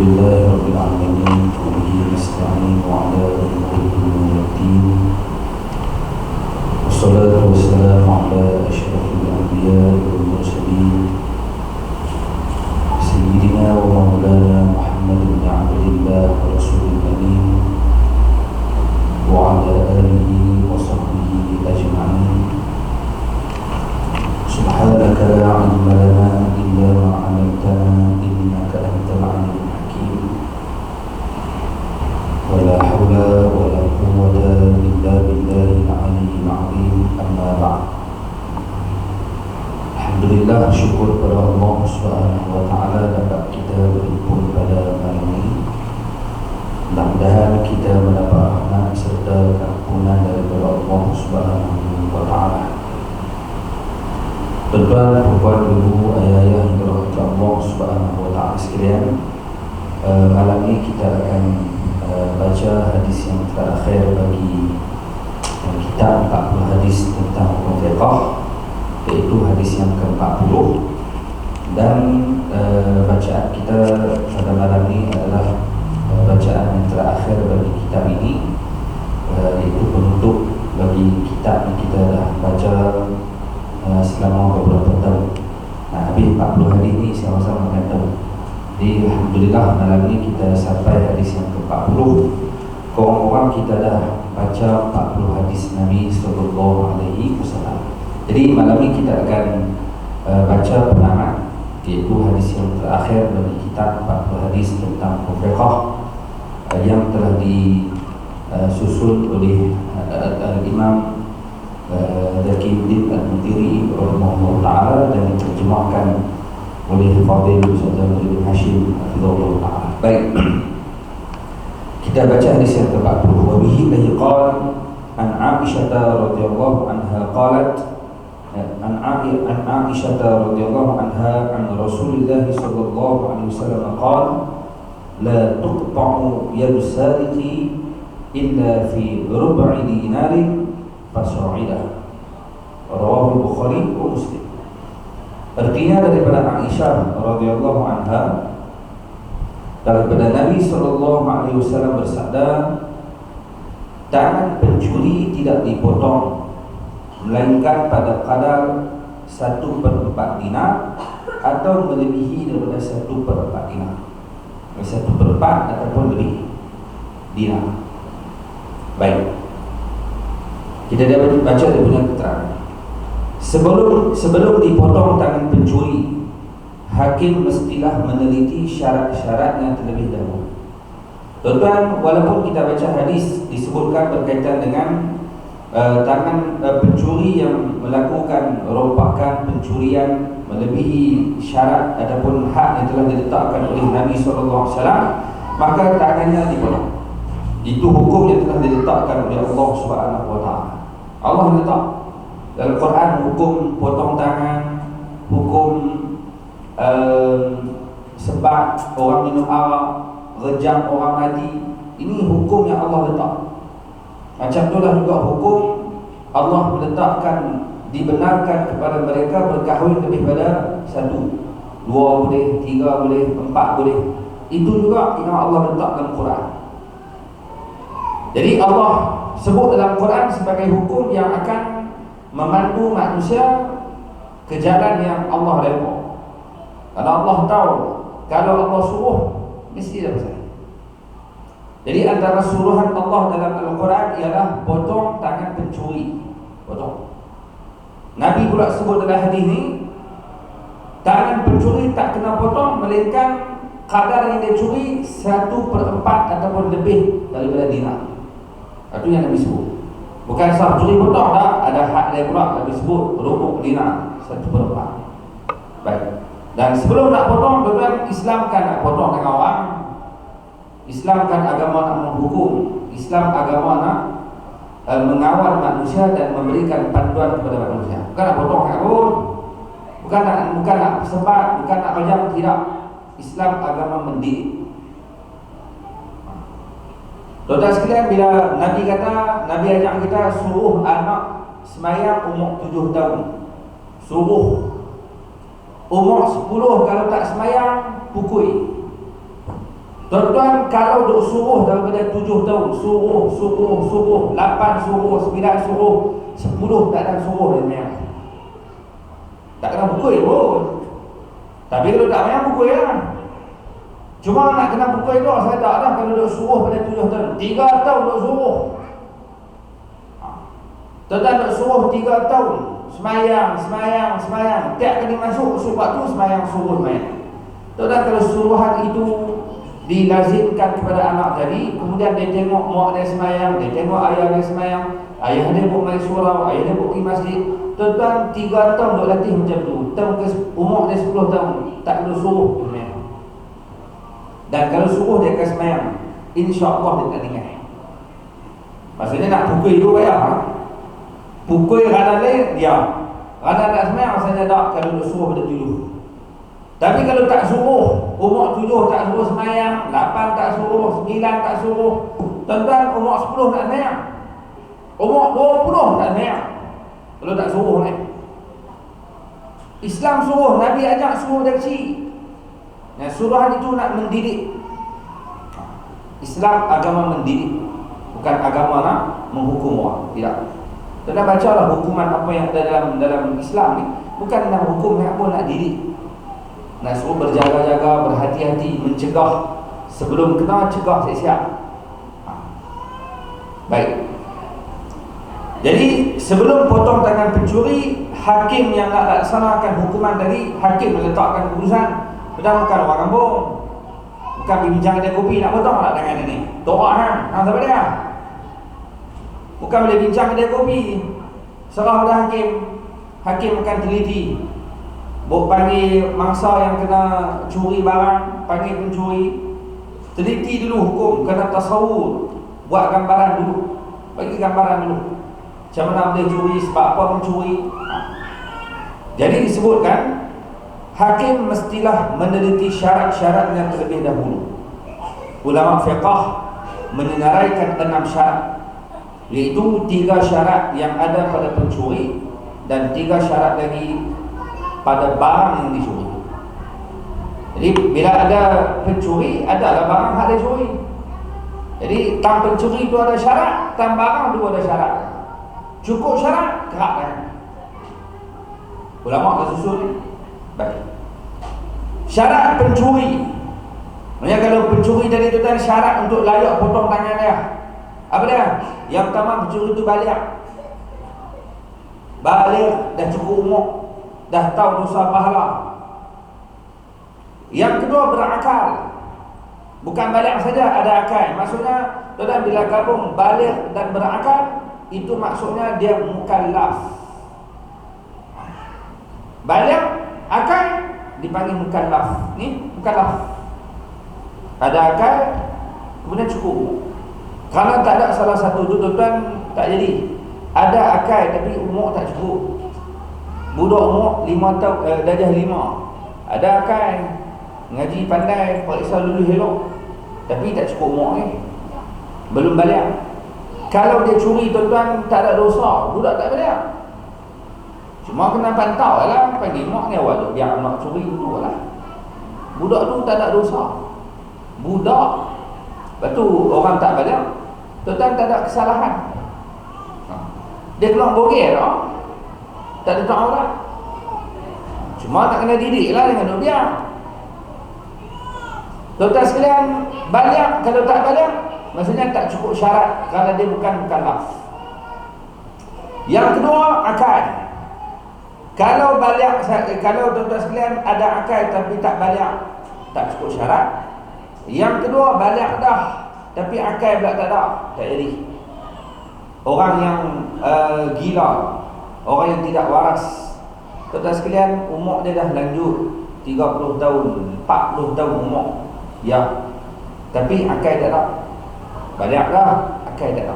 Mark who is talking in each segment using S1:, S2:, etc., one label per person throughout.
S1: لله رب العالمين وبه نستعين على أمور الدين والصلاة والسلام على أشرف الأنبياء والمرسلين سيدنا ومولانا محمد بن عبد الله ورسول الأمين وعلى آله وصحبه أجمعين. سبحانك لا علم لنا إلا ما علمتنا إنك أنت العليم الحكيم ولا حول ولا قوة إلا بالله العلي العظيم. أما بعد. Alhamdulillah, syukur kepada Allah Subhanahu wa taala dapat kita berhimpun pada malam ini. Mudah-mudahan kita mendapat rahmat serta keampunan daripada Allah Subhanahu wa taala. Tuan-tuan, puan-puan, ibu, ayah-ayah yang dirahmati Allah Subhanahu wa taala sekalian, malam ini kita akan baca hadis yang terakhir bagi kitab 40 hadis tentang hukum fiqh, iaitu hadis yang ke-40. Dan bacaan kita pada malam ini adalah bacaan yang terakhir bagi kitab ini, iaitu penutup bagi kitab yang kita dah baca selama beberapa tahun. Habis 40 hadis ni sama-sama akan tahu. Jadi alhamdulillah malam ni kita sampai hadis yang ke-40. Korang-korang kita dah baca 40 hadis Nabi sallallahu alaihi wasallam. Jadi malam ni kita akan baca penamat, iaitu hadis yang terakhir bagi kitab 40 hadis tentang fiqh yang telah disusun oleh Imam Zakiyuddin Al-Mundhiri rahimahullah ta'ala dan diterjemahkan oleh Fadil Ustaz Zahid Hashim hafizahullah ta'ala. Baik, kita baca hadis yang ke-40. Wa bihi qala an Aisyah radhiyallahu anha qalat an Aisyah radhiyallahu anha an Rasulillah sallallahu alaihi wasallam qala la tuqta'u yadu sariqi illa fi rub'i dinarin fasa'ida. Rawahu Bukhari wa Muslim. Artinya daripada Aisyah radhiyallahu anha, daripada Nabi sallallahu alaihi wasallam bersabda, tangan pencuri tidak dipotong melainkan pada kadar 1/4 dinar atau melebihi daripada 1/4 dinar. 1/4 ataupun lebih dinar. Baik, kita dapat baca dia punya keterangan. Sebelum dipotong tangan pencuri, hakim mestilah meneliti syarat-syaratnya terlebih dahulu. Tuan-tuan, walaupun kita baca hadis disebutkan berkaitan dengan tangan pencuri yang melakukan rompakan pencurian melebihi syarat ataupun hak yang telah diletakkan oleh Nabi SAW, maka tangannya dipotong. Itu hukum yang telah diletakkan oleh Allah Subhanahu wa taala. Allah letak dalam Quran hukum potong tangan, hukum sebat orang minum arak, rejam orang mati. Ini hukum yang Allah letak. Macam itulah juga hukum Allah meletakkan dibenarkan kepada mereka berkahwin lebih pada 1, 2 boleh, 3 boleh, 4 boleh. Itu juga yang Allah letak dalam Quran. Jadi Allah sebut dalam Quran sebagai hukum yang akan memandu manusia ke jalan yang Allah redha. Karena Allah tahu kalau Allah suruh mesti dia bersalah. Jadi antara suruhan Allah dalam Al-Quran ialah potong tangan pencuri. Potong. Nabi pula sebut dalam hadis ni, tangan pencuri tak kena potong melainkan kadar yang dia curi 1/4 ataupun lebih daripada dinar. Itu yang Nabi sebut. Bukan sah curi potong tak, ada had dia pula. Nabi sebut rubuk dinar 1/4. Baik. Dan sebelum nak potong, tuan-tuan, Islam kan nak potong dengan orang. Islam kan agama nak menghukum. Islam agama nak mengawal manusia dan memberikan panduan kepada manusia. Bukan nak potong pun, bukan nak sebat, bukan nak rejam, tidak. Islam agama mendidik. Tuan-tuan sekalian, bila Nabi kata, Nabi ajak kita suruh anak semayang umur 7 tahun, suruh umur 10 kalau tak semayang pukul. Tuan-tuan, kalau duk suruh daripada 7 tahun, suruh, 8 suruh, 9 suruh, 10 tak ada suruh dia semayang. Tak kena pukul pun. Tapi kalau tak semayang, pukul lah. Cuma nak kena pukul tu, saya tak ada kalau duk suruh pada 7 tahun. 3 tahun duk suruh. Tuan-tuan duk suruh 3 tahun. Semayang. Tiap kali masuk waktu semayang, suruh semayang. Tuan-tuan, kalau suruhan itu dilazimkan kepada anak tadi, kemudian dia tengok mak dia semayang, dia tengok ayah dia semayang, ayah dia buat main surau, ayah dia buat pergi masjid. Tuan-tuan, 3 tahun duk latih macam tu. Tahun ke umur dia 10 tahun, tak perlu suruh semayang. Dan kalau suruh dia akan semayang, insya-Allah dia tak dengar. Maksudnya nak pukul itu payah. Pukul kerana lain, dia kerana nak semayang, maksudnya tak. Kalau duk suruh pada 7. Tapi kalau tak suruh, umur 7 tak suruh semayang, 8 tak suruh, 9 tak suruh, tuan-tuan umur 10 tak semayang, umur 20 tak semayang. Kalau tak suruh ni, Islam suruh, Nabi ajak suruh dari kecil. Suruhan itu nak mendidik. Islam agama mendidik, bukan agama nak menghukum orang. Tidak. Tuan-tuan bacalah hukuman apa yang ada dalam Islam ni. Bukan nak hukum, nak pun nak didik. Nak suruh berjaga-jaga, berhati-hati, mencegah. Sebelum kena, cegah siap-siap. Baik. Jadi sebelum potong tangan pencuri, hakim yang nak laksanakan hukuman tadi, hakim meletakkan keputusan. Bukan orang kampung, bukan bincang kedai kopi nak potong tak tangan ini. Torak kan? Siapa dia? Bukan boleh bincang kedai kopi. Serah pada hakim. Hakim akan teliti. Panggil mangsa yang kena curi barang, panggil pencuri, teliti dulu hukum, kena tasawur, buat gambaran dulu, bagi gambaran dulu macam mana boleh curi, sebab apa mencuri. Jadi disebutkan hakim mestilah meneliti syarat-syaratnya terlebih dahulu. Ulama fiqah menyenaraikan 6 syarat, iaitu 3 syarat yang ada pada pencuri dan 3 syarat lagi pada barang yang dicuri. Jadi bila ada pencuri, adalah barang hak dia curi. Jadi tam pencuri itu ada syarat, tam barang itu ada syarat. Cukup syarat, kerapkan. Ulama dah susun ni. Baik. Syarat pencuri. Maksudnya kalau pencuri tadi tu kan syarat untuk layak potong tangan dia. Apa dia? Yang pertama, pencuri itu balik. Balik dah cukup umur, dah tahu dosa pahala. Yang kedua, berakal. Bukan balik saja, ada akal. Maksudnya, tuan-tuan, bila gabung balik dan berakal, itu maksudnya dia mukallaf. Balik, akal, dipanggil mukallaf. Ni mukallaf. Ada akal, kemudian cukup. Kalau tak ada salah satu tu, tuan-tuan, tak jadi. Ada akal tapi umur tak cukup. Budak umur 5 tahun, darjah 5, ada akal, ngaji pandai, periksa lulus elok, tapi tak cukup umur ni, belum balik. Kalau dia curi, tuan-tuan, tak ada dosa, budak tak balik. Cuma kena pantau lah, panggil mak ni awak dia anak curi tu lah. Budak tu tak ada dosa. Budak, lepas tu orang tak balik, tuan-tuan, tak ada kesalahan. Dia keluar bogel tak? Tak ada tahu lah. Cuma tak kena didik lah dengan dia. Tuan-tuan sekalian, balik, kalau tak balik, maksudnya tak cukup syarat, kerana dia bukan mukallaf. Yang kedua, akal. Kalau balik, kalau tuan-tuan sekalian ada akal tapi tak balik, tak cukup syarat. Yang kedua, balik dah tapi akal pula tak ada, tak jadi. Orang yang gila, orang yang tidak waras, tuan-tuan sekalian, umur dia dah lanjut 30 tahun, 40 tahun umur, ya, tapi akal tak ada. Balik dah, akal tak ada.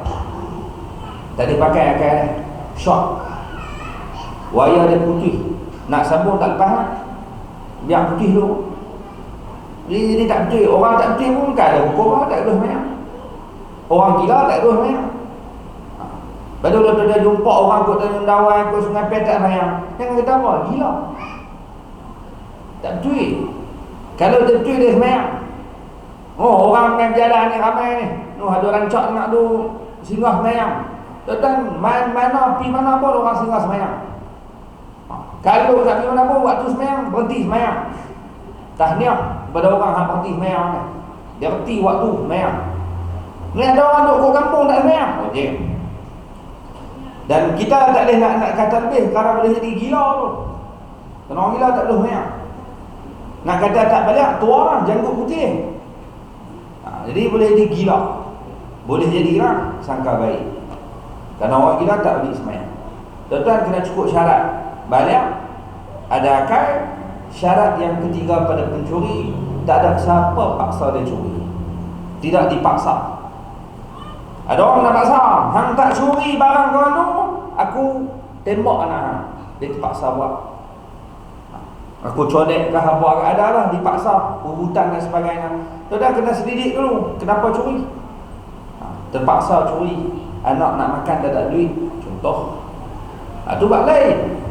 S1: Tadi pakai akal dia, shock, wayar dia putih, nak sambung tak lepas lah, biar putih dulu. Jadi tak betul. Orang tak betul pun bukan ada hukum, tak boleh semayang. Orang gila tak boleh semayang. Betul kalau dia jumpa orang kot Tanjung Dawai, kot Sungai Petak semayang, jangan kata apa, gila. Tak betul. Kalau dia betul, dia semayang. Oh, orang main berjalan ni ramai ni. Noh ada rancak nak tu singgah semayang. Tuan mana pergi mana pun orang singgah semayang. Kalau tak pergi mana pun waktu semayang berhenti semayang. Tahniah kepada orang yang berhenti semayang ni. Dia berhenti waktu semayang. Ni ada orang duduk kat kampung tak semayang. Okey. Dan kita tak boleh nak kata lebih kerana boleh jadi gila tu. Kerana orang gila tak boleh semayang. Nak kata tak balik tua lah janggut putih. Jadi boleh jadi gila, boleh jadi lah sangka baik. Kerana orang gila tak boleh semayang. Tuan-tuan kena cukup syarat. Balik ada akal. Syarat yang ketiga pada pencuri, tak ada siapa paksa dia curi. Tidak dipaksa. Ada orang nak paksa, hang tak curi barang kau tu, aku tembak anak hang. Dia terpaksa buat. Aku colek ke apa ada lah, dipaksa, urutan dan sebagainya. Tuan-tuan kena selidik dulu, kenapa curi? Terpaksa curi, anak nak makan tak ada duit, contoh. Tu buat lain.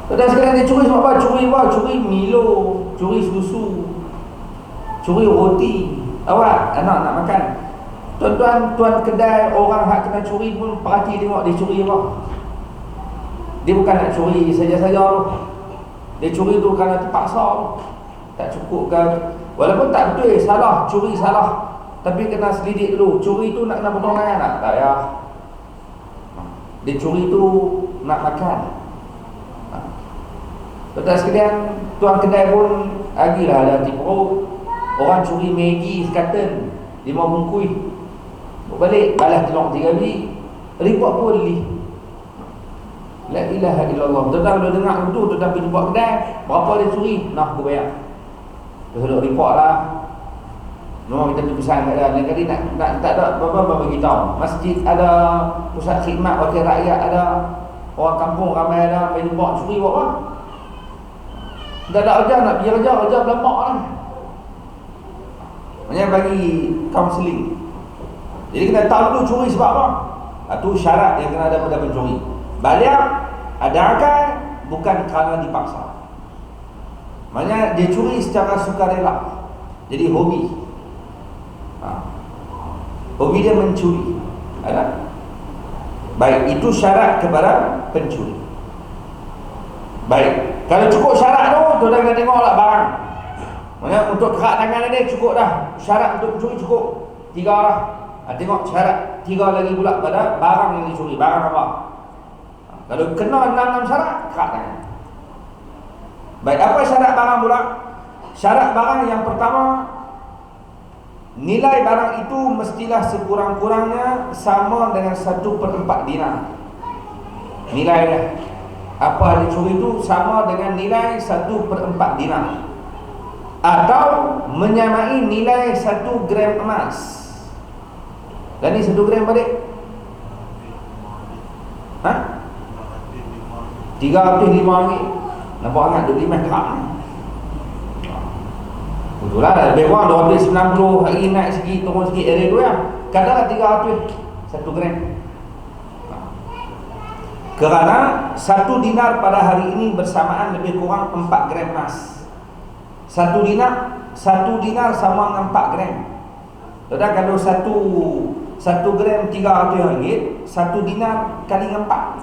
S1: Tuan-tuan sekalian, dia curi sebab apa? Curi apa? Curi Milo, curi susu, curi roti. Awak, anak nak makan. Tuan-tuan, tuan kedai, orang hak kena curi pun perhati tengok dia curi apa. Dia bukan nak curi saja-saja tu. Dia curi tu kerana terpaksa. Tak cukup kan. Walaupun tak betul, salah, curi salah. Tapi kena selidik dulu. Curi tu nak kena potong tangan tak? Tak ya. Dia curi tu nak makan. Tuan-tuan sekalian, tuan kedai pun lagilah ada hati perut. Orang curi Maggi sekatan 5 bungkus. Balik balas telur 3 biji. Report polis. La ilaha illallah. Tuan-tuan kalau dengar tu, tuan-tuan pergi buat kedai, berapa dia curi? Nah, aku bayar. Dia report lah. Memang kita pesan kat dia. Lain kali nak tak ada apa-apa bagi tahu. Masjid ada, pusat khidmat wakil rakyat ada, orang kampung ramai ada, pergi buat curi buat apa? Dah ada kerja, nak pergi kerja berlampak lah. Maksudnya bagi kaunseling. Jadi kena tahu dulu curi sebab apa. Itu syarat yang kena ada pada pencuri. Balik ada akal, bukan kerana dipaksa. Maksudnya dia curi secara sukarela. Jadi hobi. Hobi dia mencuri. Ada? Baik, itu syarat kepada pencuri. Baik, kalau cukup syarat tu, tuan-tuan kena tengoklah barang. Maksudnya untuk kerak tangan dia cukup dah. Syarat untuk pencuri cukup 3 lah. Tengok syarat 3 lagi pula pada barang yang dicuri. Barang apa? Kalau kena 6 syarat, kerak tangan. Baik, apa syarat barang pula? Syarat barang yang pertama, nilai barang itu mestilah sekurang-kurangnya sama dengan 1/4 dinar. Nilai dia, apa dia curi itu sama dengan nilai 1/4 dinar, atau menyamai nilai 1 gram emas. Dan ni 1 gram balik 305 ringgit. Nampak sangat 25 gram. Betul lah, lebih kurang 290. Hari naik sikit, turun sikit area tu ya. Katalah 300 1 gram. Kerana 1 dinar pada hari ini bersamaan lebih kurang 4 gram emas. 1 dinar sama dengan 4 gram. Jadi kalau 1 gram 300 ringgit, 1 dinar kali dengan 4,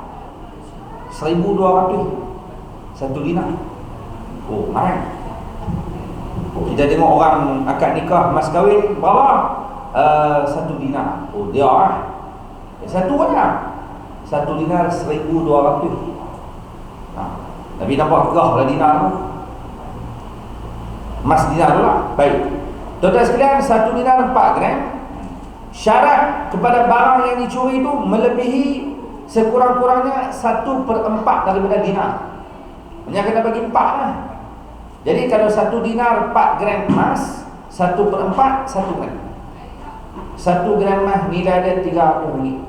S1: 1,200. 1 dinar. Oh, mahal. Kita tengok orang akad nikah, mas kahwin berapa? 1 dinar. Oh, dia lah. Satu lah. 1 dinar 1,200. Tapi nampak gerah lah dinar tu. Mas dinar tu lah. Baik, tuan-tuan sekalian, 1 dinar 4 gram. Syarat kepada barang yang dicuri itu melebihi sekurang-kurangnya 1/4 daripada dinar. Hanya kena bagi 4 lah. Jadi kalau 1 dinar 4 gram emas, 1/4 1 gram. 1 gram emas nilai dia 300 ringgit.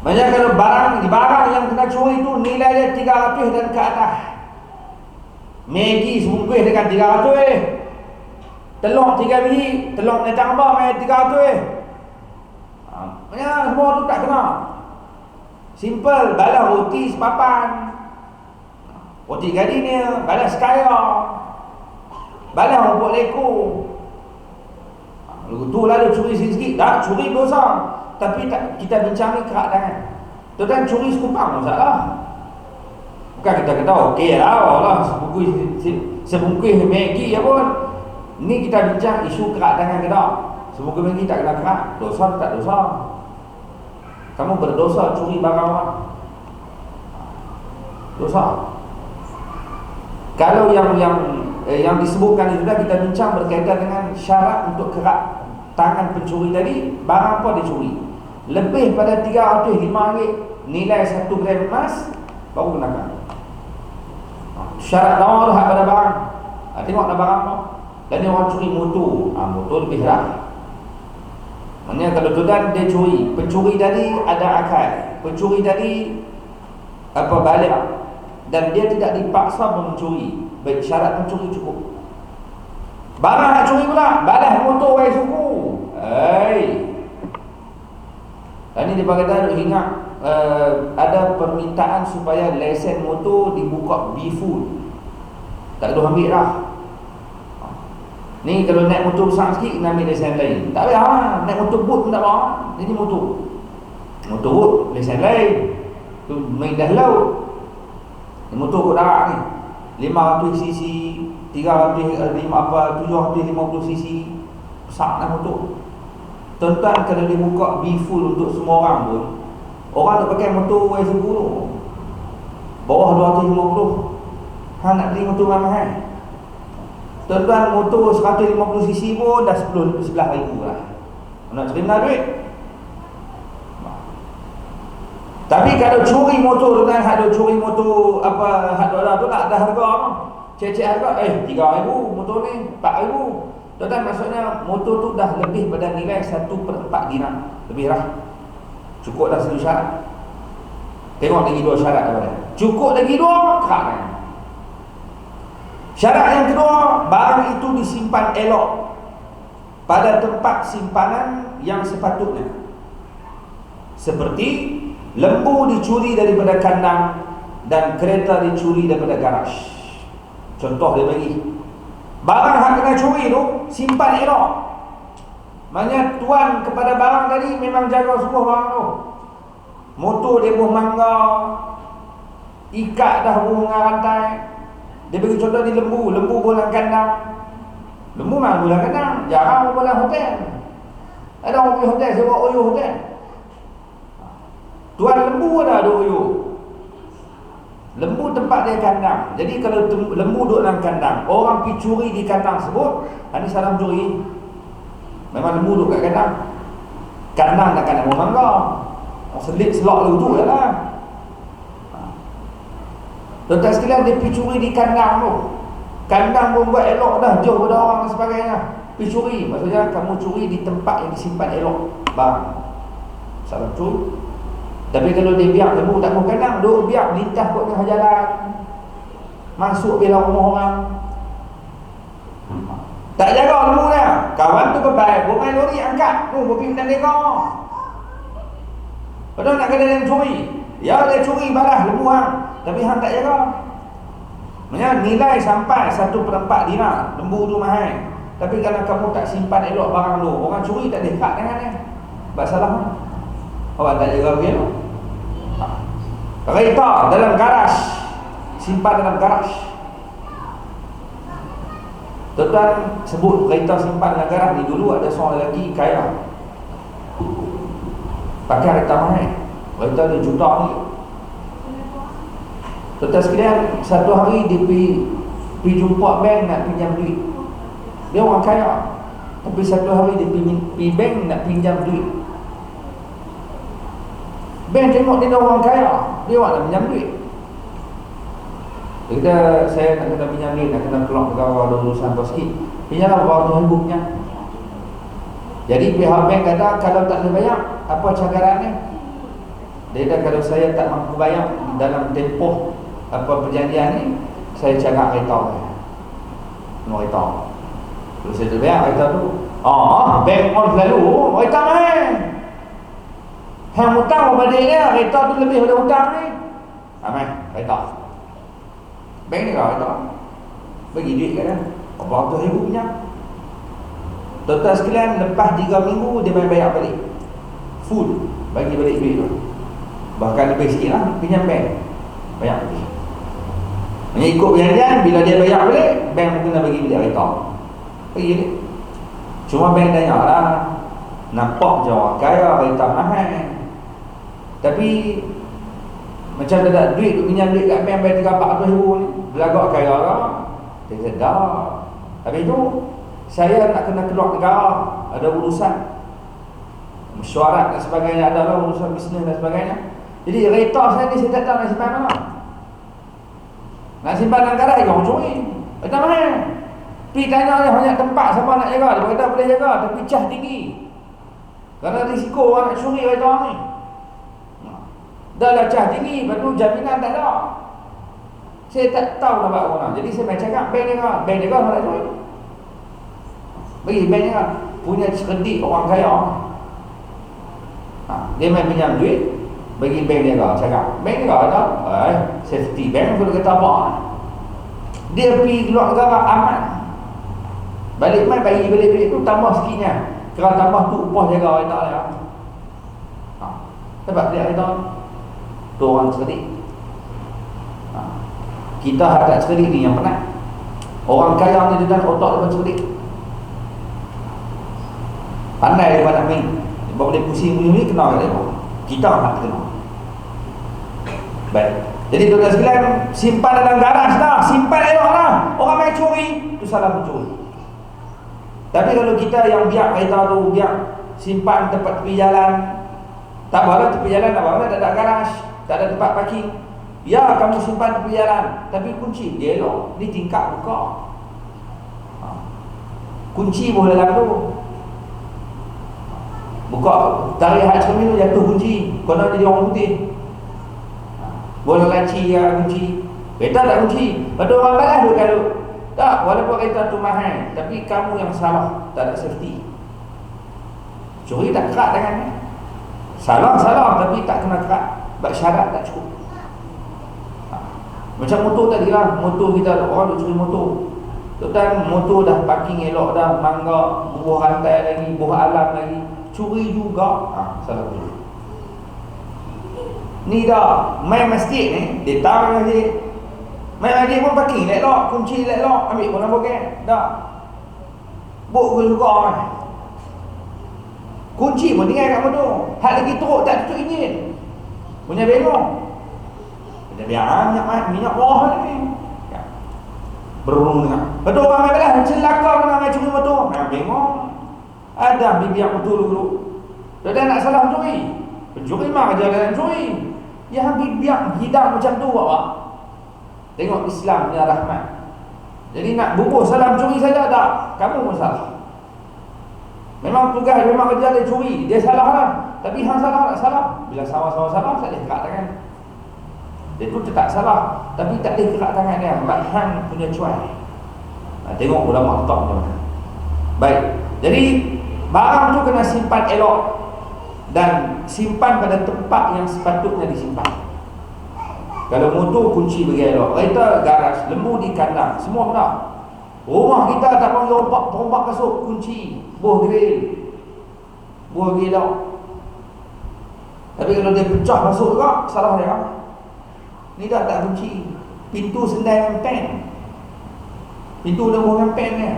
S1: Maksudnya kalau barang yang kena curi itu nilai dia 300 dan ke atas. Maggi sebungkus dengan 300 telur 3 biji, telur nak tambah main 300 maksudnya semua tu tak kena. Simple, balas roti sepapan, roti gadi ni balas kaya. balas rumput lekor. Lalu tu lah dia curi sikit-sikit. Dah, curi dosa. Tapi tak, kita bincang ni kerak tangan. Tuan curi sekupang masalah. Bukan kita kata okey lah sebungkus Maggi ya pun. Ni kita bincang isu kerak tangan ke tak. Sebungkus Maggi tak kena kerak. Dosa tak dosa. Kamu berdosa curi barang orang. Dosa. Kalau yang disebutkan itu dah kita bincang berkaitan dengan syarat untuk kerak tangan pencuri tadi, barang apa dicuri. Lebih pada RM305 nilai 1 gram emas baru kenakan. Syarat lawan hak pada barang. Tengok nak barang apa. Dan ni orang curi motor. Motor lebih lah. Maksudnya kalau tuan dia curi, pencuri tadi ada akal. Pencuri tadi balik. Dan dia tidak dipaksa mencuri. Baik, syarat mencuri cukup. Barang nak curi pula, balas motor wai suku. Dan ni dia berkata ingat ada permintaan supaya lesen motor dibuka B-full. Tak ada ambil dah. Ni kalau naik motor besar sikit kena ambil lesen lain. Tak payah naik motor boat pun tak apa. Jadi motor boat lesen lain. Tu main dah laut. Ni motor boat darat ni 500cc, 750cc. Besarlah motor. Tuan-tuan kalau dia buka B-full untuk semua orang pun, orang nak pakai motor Y10 bawah 250. Hang nak beli motor mahal. Tuan-tuan motor 150cc pun dah 11,000 lah. Nak terima duit. Tapi kalau curi motor tuan, hak curi motor hak dolar tu tak ada harga apa. Cek harga 3,000 motor ni 4,000. Tuan-tuan maksudnya motor tu dah lebih pada nilai 1/4 dinar. Lebih lah. Cukup dah satu syarat. Tengok lagi 2 syarat apa. Cukup lagi 2 kerak kan. Syarat yang kedua, barang itu disimpan elok pada tempat simpanan yang sepatutnya. Seperti lembu dicuri daripada kandang dan kereta dicuri daripada garaj. Contoh dia bagi. Barang hak kena curi tu simpan elok. Maknanya tuan kepada barang tadi memang jaga semua barang tu. Motor dia buah mangga, ikat dah dengan rantai. Dia bagi contoh di lembu bolang kandang. Lembu mana bolang kandang? Jarang bolang hotel. Ada orang pergi hotel sewa oyo hotel. Tuan lembu ada oyo. Lembu tempat dia kandang. Jadi kalau lembu duduk dalam kandang, orang pergi curi di kandang sebut, ini salah curi. Memang lembu duduk kat kandang. Kandang tak kandang mangga. Selit selok lalu tu lah. Tuan-tuan sekalian, dia pergi curi di kandang tu. Kandang pun buat elok dah, jauh pada orang dan sebagainya. Pergi curi, maksudnya kamu curi di tempat yang disimpan elok barang. Salah curi. Tapi kalau dia biar lembu tak mau kandang, duk biar melintas kot tengah jalan, masuk bila rumah orang, tak jaga lembu dia. Kawan tu kebaik, buat main lori angkat tu, pergi menang tengok. Padahal nak kena dia curi. Ya dia curi balas lembu hang, tapi hang tak jaga. Maksudnya nilai sampai 1/4 dinar. Lembu tu mahal. Tapi kalau kamu tak simpan elok barang tu, orang curi tak dekat dengan dia. Buat salah. Awak tak jaga begini. Kereta dalam garaj, simpan dalam garaj. Tuan-tuan sebut kereta simpan dalam garaj ni, dulu ada seorang lelaki kaya, pakai kereta mahal. Kereta dia juta ni. Tuan-tuan sekalian, satu hari dia pergi jumpa bank nak pinjam duit. Dia orang kaya, tapi satu hari dia pergi bank nak pinjam duit. Bank tengok dia orang kaya, dia orang nak pinjam duit. Dia kata, saya nak kena pinjam duit, nak kena keluar pegawai, ada urusan apa sikit. Pinjamlah berapa ribu punya. Jadi pihak bank kata, kalau tak boleh bayar, apa cakaran ni? Dia kata, kalau saya tak mampu bayar dalam tempoh perjanjian ni, saya cakap kereta saya. Mau kereta. Kalau saya tak bayar kereta tu, bank on selalu, kereta mahal. Hang hutang kepada dia, kereta tu lebih daripada hutang ni. Aman, kereta. Bank ni kau kereta. Bagi duit kat dia. RM400,000 punya. Total sekalian lepas 3 minggu dia main bayar balik full, bagi balik duit tu. Bahkan lebih sikit lah, pinjam bank, bayar balik. Hanya ikut perjanjian, bila dia bayar balik, bank mungkin nak bagi balik kereta, bagi balik. Cuma bank tanya lah, nampak je orang kaya kereta mahal, tapi macam tak ada duit tu pinjam duit kat bank bayar 300-400 ribu ni, belagak kaya lah. Dia kata dah. Habis tu saya nak kena keluar negara, ada urusan mesyuarat dan sebagainya, adalah urusan bisnes dan sebagainya. Jadi kereta saya ni saya tak tahu nak simpan mana. Nak simpan dalam garaj orang curi. Kereta mahal. Pergi tanya dia banyak tempat siapa nak jaga, dia kata boleh jaga tapi cas tinggi. Kerana risiko orang nak curi kereta ni. Dah lah cas tinggi, lepas tu jaminan tak ada. Saya tak tahu nak buat orang. Jadi saya main cakap bank dia kan nak curi. Bagi bank dia kan punya kredit orang kaya. Dia main pinjam duit, bagi bank dia kan cakap bank dia kan ada safety bank, kalau kata apa dia pergi keluar negara aman, balik main bagi balik duit tu tambah sikitnya, kalau tambah tu upah jaga kereta dia. Sebab dia kereta tu orang cerdik. Kita tak cerdik ni yang penat. Orang kaya ni dia dan otak dia cerdik, pandai dia nak main. Bawa dia pusing ni kena kat dia. Kita tak kena. Baik. Jadi tuan-tuan sekalian, simpan dalam garaj dah, simpan elok lah. Orang main curi, tu salah pencuri. Tapi kalau kita yang biar kereta tu, biar simpan tempat tepi jalan, tak apalah tepi jalan, tak apalah, tak ada garaj, tak ada tempat parking. Ya, kamu simpan tepi jalan, tapi kunci dia elok, ni tingkap buka. Kunci boleh dalam tu. Buka, tarik hat cermin tu jatuh kunci, kena jadi orang putih. Boleh laci ya kunci. Kereta tak kunci. Betul orang balas tu kalau tak, walaupun kereta tu mahal, tapi kamu yang salah, tak ada safety. Curi tak kerat tangannya. Salah tapi tak kena kerat. Sebab syarat tak cukup. Macam motor tadi lah, motor kita orang tu curi motor. Tuan motor dah parking elok dah, mangga, buah rantai lagi, buah alam lagi, curi juga. Salah tu. Ni dah main masjid ni, dia tahu masjid. Main masjid pun parking elok, kunci elok, ambil pun apa kan? Dah. Buk ke juga kan. Kunci pun tinggal kat motor. Hak lagi teruk tak tutup enjin. Punya bengong. Dia biar minyak bawah ni. Berurung dengar. Betul orang main belah, celaka kena main curi motor. Main bengong. Ada bibiak motor dulu. Dia nak salah mencuri. Pencuri mah kerja dalam curi. Yang bibiak hidang macam tu awak. Tengok Islam ni rahmat. Jadi nak bubuh salah mencuri saja tak. Kamu pun salah. Memang tugas, memang kerja dia curi. Dia salah lah. Tapi hang salah tak salah. Bila sama-sama salah, tak boleh kerak tangan. Dia tu tak salah, tapi tak boleh gerak tangan dia. Hang punya cuai. Tengok ulama letak macam mana. Baik. Jadi barang tu kena simpan elok dan simpan pada tempat yang sepatutnya disimpan. Kalau motor kunci bagi elok, kereta garaj, lembu di kandang, semua benar. Rumah kita tak mahu rompak kasut, kunci, buah grill, buah elok. Tapi kalau dia pecah masuk juga, salah dia. Ni dah tak kunci. Pintu sendai dengan pen. Pintu dah dengan pen ni.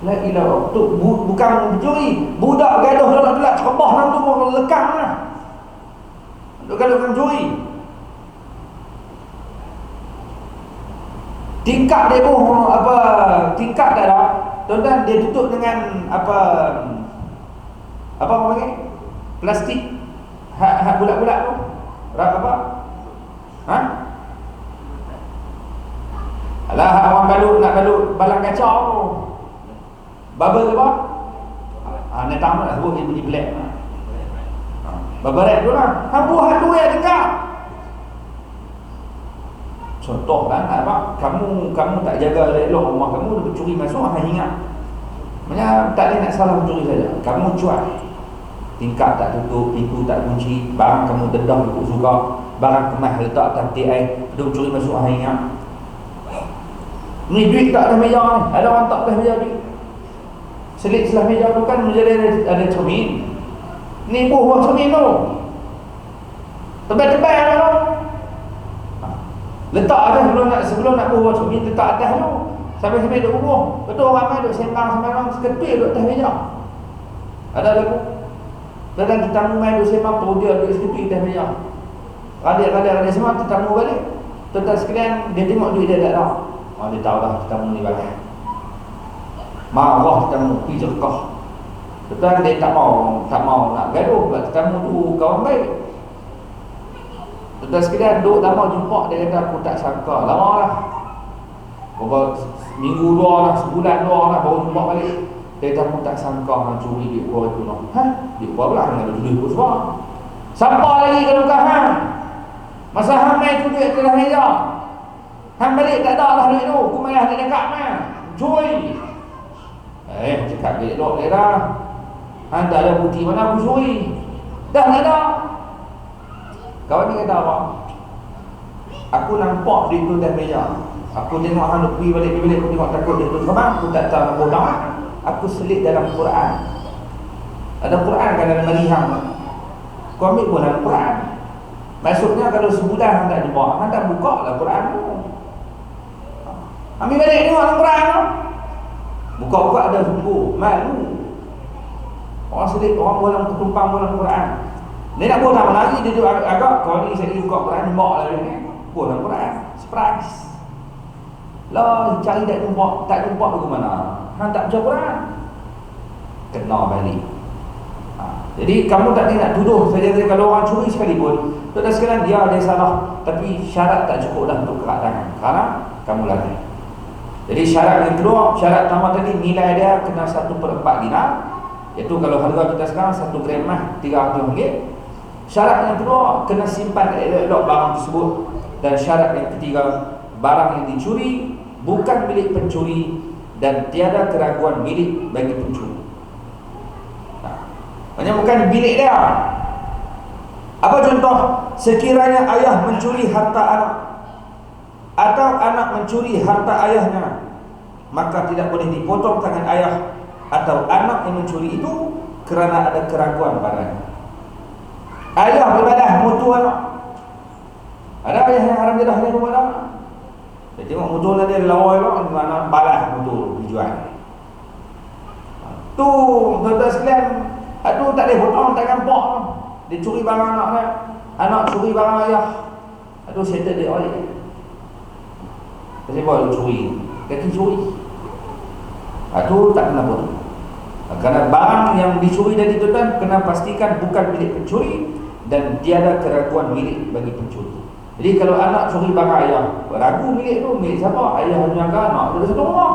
S1: La ilah tu bukan mencuri. Budak gaduh gelak-gelak cerbah dalam tu pun lekang lah. Kalau mencuri. Tingkap dia pun apa, tingkap tak ada. Tuan-tuan dia tutup dengan apa panggil? Plastik. Hak bulat-bulat tu. Apa? Alah orang nak balut balang kacau tu. Bubble apa? Nak tahu nak sebut dia bunyi black. Bubble wrap tu lah. Hang buah tu yang dekat. Contoh kan apa? Kamu tak jaga elok rumah kamu, dia pencuri masuk, hang ingat. Maknanya tak boleh nak salah pencuri saja. Kamu cuai. Tingkap tak tutup, pintu tak kunci, barang kamu dedah ikut suka, barang kemas letak atas TI, dia curi masuk hang ingat. Ni duit tak ada meja ni. Ada orang tak ada meja duit. Selit sebelah meja tu kan menjadi ada cermin. Ni buah cermin tu. Tebal-tebal tu. Letak atas sebelum nak buah cermin, letak atas tu. Sampai-sampai duk buah. Betul ramai duk sembang sembarang sekepil duk atas meja. Ada lagu. Kadang tetamu main duk sembang tu dia duk sekepil atas meja. Radik-radik semua tetamu balik. Tuan-tuan sekalian, dia tengok duit dia tak ada. Dia tahu dah tetamu ni balik. Marah tetamu, pergi jerkah. Tuan dia tak mau nak gaduh sebab tetamu tu kawan baik. Tuan sekalian duduk lama jumpa, dia kata aku tak sangka. Lama lah. Berapa minggu dua lah, sebulan dua lah baru jumpa balik. Dia kata aku tak sangka nak curi duit gua tu. Duit gua pula dengan duit gua semua. Sampai lagi kalau bukan masa hang main tu duit atas meja. Hang balik tak ada lah duit tu. Aku malah dia dekat mah. Curi. Cakap dia elok dia dah. Hang tak ada bukti mana aku curi. Dah tak ada. Kawan ni kata apa? Aku nampak duit tu atas meja. Aku tengok hang duk pergi balik, aku tengok takut duit tu terbang. Aku tak tahu nak potong. Aku selit dalam Quran. Ada Quran kan dalam marihang. Kau ambil pun dalam Quran. Maksudnya kalau sebulan hang tak jumpa, hang tak buka lah Quran tu. Ambil balik tengok dalam Quran tu. Buka-buka ada sungguh malu. Orang selit, orang bolang ketumpang bolang Quran. Dia nak buat apa lagi, dia agak kau ni saya buka Quran mak lah ni. Bolang Quran, surprise. Lah cari tak jumpa bagaimana? Hang tak baca Quran. Kena balik. Jadi kamu tak nak tuduh saja kalau orang curi sekalipun. Tuan sekalian dia salah, tapi syarat tak cukup dah untuk kerak tangan. Kerana kamu lagi. Jadi syarat yang kedua, syarat pertama tadi nilai dia kena 1/4 dinar. Iaitu kalau harga kita sekarang 1 gram mah RM300. Syarat yang kedua kena simpan elok-elok barang tersebut. Dan syarat yang ketiga, barang yang dicuri bukan milik pencuri dan tiada keraguan milik bagi pencuri. Hanya bukan milik dia. Apa contoh? Sekiranya ayah mencuri harta anak atau anak mencuri harta ayahnya, maka tidak boleh dipotong tangan ayah atau anak yang mencuri itu kerana ada keraguan padanya. Ayah berbalah mutu anak. Ada ayah yang haram jadah ni rumah anak. Dia tengok mutu dia lawa elok, mana balah mutu dijual. Tu tuan-tuan sekalian, aduh tak boleh potong tangan pak tu. Dia curi barang anak dia. Anak curi barang ayah. Aduh settle dia oleh. Kenapa dia curi? Kaki curi. Aduh tak kena potong. Kerana barang yang dicuri tadi tuan kena pastikan bukan milik pencuri dan tiada keraguan milik bagi pencuri. Jadi kalau anak curi barang ayah, ragu milik tu milik siapa? Ayah menjaga anak dia satu rumah.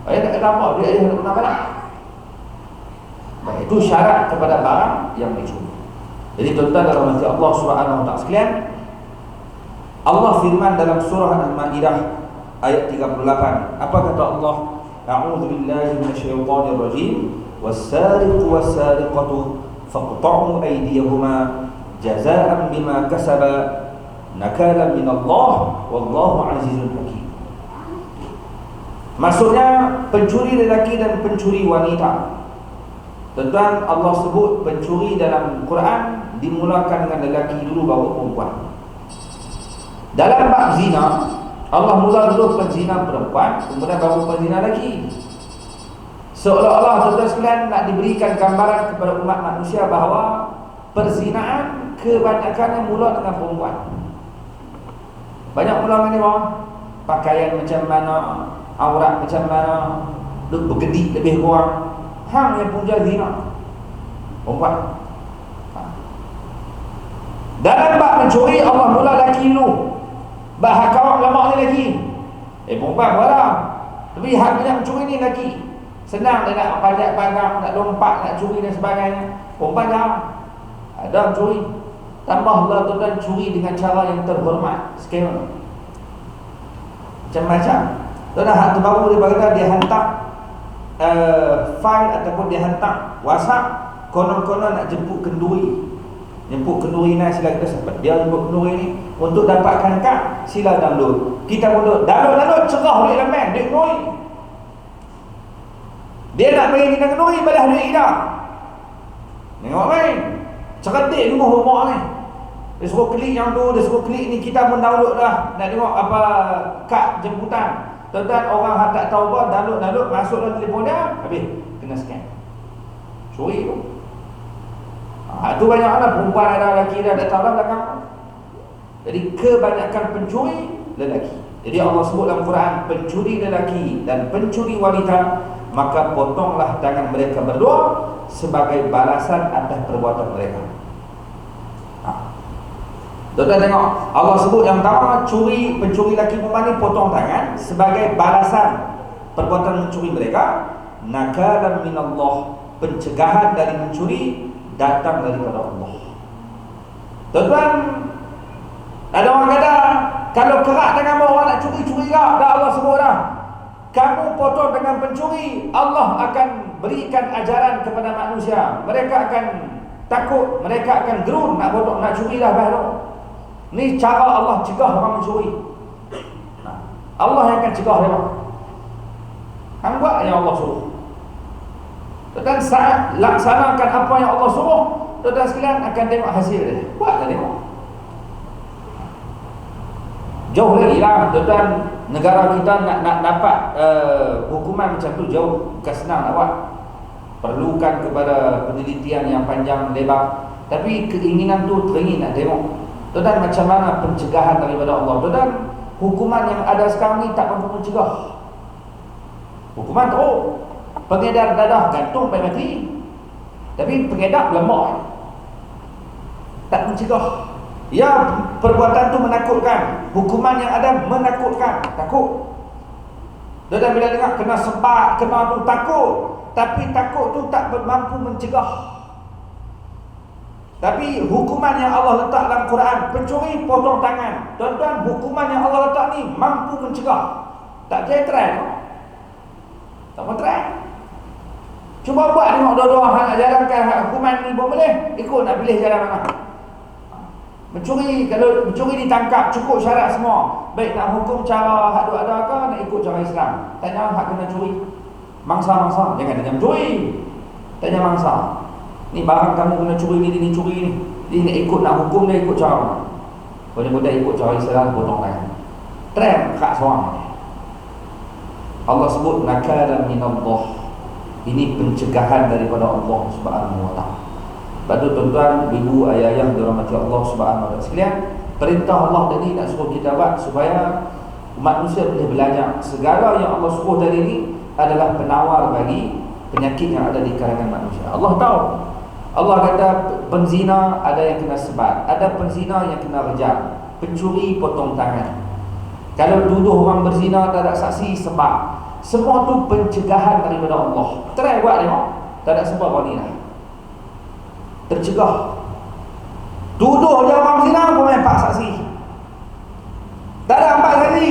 S1: Ayah tak kata apa, dia ayah tak pernah balik. Itu syarat kepada barang yang dicuri. Jadi tuan-tuan dalam hati Allah Subhanahu wa taala sekalian, Allah firman dalam surah Al-Maidah ayat 38. Apa kata Allah? A'udzu billahi minasyaitonir rajim. Was-sariqu was-sariqatu faqta'u aydiyahuma jazaa'an bima kasaba nakalan min Allah wallahu azizun hakim. Maksudnya pencuri lelaki dan pencuri wanita. Tuan-tuan, Allah sebut pencuri dalam Quran dimulakan dengan lelaki dulu baru perempuan. Dalam bab zina, Allah mula dulu penzina perempuan, kemudian baru penzina lelaki. Seolah-olah tuan-tuan sekalian nak diberikan gambaran kepada umat manusia bahawa perzinaan kebanyakannya mula dengan perempuan. Banyak mula dengan dia, pakaian macam mana, aurat macam mana, bergedik lebih kurang. Hang yang punca zina perempuan. Dalam bab mencuri Allah mula lelaki dulu. Bab hak kawak lama ni lelaki. Perempuan berapa? Tapi hak yang mencuri ni lelaki. Senang dia nak panjat pagang, nak lompat, nak curi dan sebagainya. Perempuan jarang. Ada mencuri. Tambahlah tuan-tuan curi dengan cara yang terhormat. Skema macam-macam. Tuan-tuan hak terbaru dia berkata dia hantar file ataupun dia hantar WhatsApp konon-konon nak jemput kenduri. Jemput kenduri naik sila kita sempat. Dia jemput kenduri ni untuk dapatkan kad, sila download. Kita pun download cerah duit laman, duit kenduri. Dia nak bagi kita kenduri, balas duit kita. Tengok main. Cerdik rumah rumah ni. Dia suruh klik yang tu, dia suruh klik ni, kita pun download dah. Nak tengok apa kad jemputan. Tuan-tuan, orang yang tak tahu apa, download, masuk dalam telefon dia, habis, kena scan. Curi tu. Tu banyaklah perempuan ada, lelaki dah tak tahu dah belakang. Jadi kebanyakan pencuri lelaki. Jadi Allah sebut dalam Quran, pencuri lelaki dan pencuri wanita, maka potonglah tangan mereka berdua sebagai balasan atas perbuatan mereka. Tuan-tuan tengok, Allah sebut yang pertama, pencuri lelaki perempuan ni potong tangan sebagai balasan perbuatan mencuri mereka. Nakalan minallah, pencegahan dari mencuri datang daripada Allah. Tuan-tuan, ada orang kata kalau kerak dengan orang nak curi lah. Dah Allah sebut dah, kamu potong dengan pencuri, Allah akan berikan ajaran kepada manusia. Mereka akan takut, mereka akan gerun nak potong, nak curi lah baru. Ni cara Allah cegah orang mencuri. Allah yang akan cegah dia. Hang buat yang Allah suruh. Dan saat laksanakan apa yang Allah suruh, tuan-tuan sekalian akan tengok hasil dia. Buatlah tengok. Jauh lagi lah tuan-tuan, negara kita nak dapat hukuman macam tu jauh bukan senang nak buat. Perlukan kepada penelitian yang panjang lebar. Tapi keinginan tu teringin nak tengok. Tuan-tuan, macam mana pencegahan daripada Allah. Tuan-tuan, hukuman yang ada sekarang ni tak mampu mencegah. Hukuman teruk. Pengedar dadah gantung sampai mati. Tapi pengedar lemah, tak mencegah. Ya, perbuatan tu menakutkan. Hukuman yang ada menakutkan. Takut. Tuan-tuan, bila dengar kena sempat, kena tu takut. Tapi takut tu tak mampu mencegah. Tapi hukuman yang Allah letak dalam Quran, pencuri potong tangan. Tuan-tuan, hukuman yang Allah letak ni mampu mencegah. Tak kira try no? Tak mau try. Cuba buat tengok dua-dua hang nak jalankan hukuman ni pun boleh. Ikut nak pilih jalan mana. Mencuri, kalau mencuri ditangkap cukup syarat semua. Baik nak hukum cara hak ada ke nak ikut cara Islam. Tanya hak kena curi. Mangsa-mangsa, jangan tanya mencuri. Tanya mangsa. Ni barang kamu kena curi ni curi ni. Dia nak ikut, nak hukum dia ikut cara mana? Boleh-boleh ikut cara Islam, potong tangan. Trend hak seorang. Allah sebut nakalan minallah. Ini pencegahan daripada Allah Subhanahu wa taala. Pada tuan-tuan, ibu, ayah-ayah dirahmati Allah Subhanahu wa taala sekalian, perintah Allah tadi nak suruh kita buat supaya manusia boleh belajar. Segala yang Allah suruh tadi ni adalah penawar bagi penyakit yang ada di kalangan manusia. Allah tahu. Allah kata penzina ada yang kena sebat, ada penzina yang kena rejam, pencuri potong tangan. Kalau tuduh orang berzina tak ada saksi, sebat. Semua tu pencegahan daripada Allah. Try buat tengok. Tak ada sebab orang ni dah tercegah. Tuduh je orang berzina pun main 4 saksi. Tak ada 4 saksi,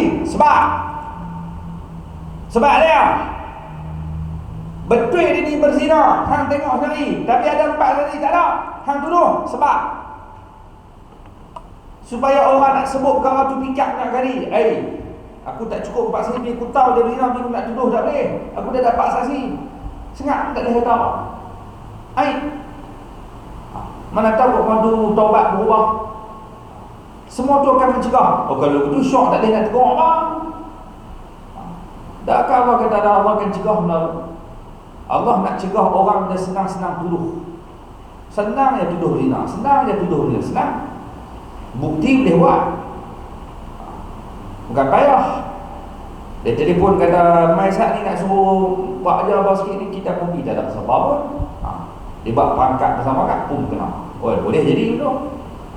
S1: sebab dia betul dia ni berzina, hang tengok sendiri. Tapi ada 4 saksi, tak ada. Hang tuduh sebab supaya orang nak sebut perkara tu pikir nak kali. Aku tak cukup 4 saksi, aku tahu dia berzina, aku nak tuduh tak boleh. Aku dah dapat saksi. Sengat tak boleh tahu. Mana tahu orang tu taubat berubah. Semua tu akan mencegah. Kalau begitu syok tak boleh nak tegur orang. Takkah Allah kata Allah akan cegah melalui. Allah nak cegah orang dia senang-senang tuduh. Senang dia tuduh zina, senang dia tuduh dia, senang. Bukti boleh buat. Bukan payah. Dia telefon kata mai saat ni nak suruh buat ajar apa sikit ni, kita pun tak ada siapa pun. Dia buat perangkat bersama kat pun kena. Boleh jadi tu.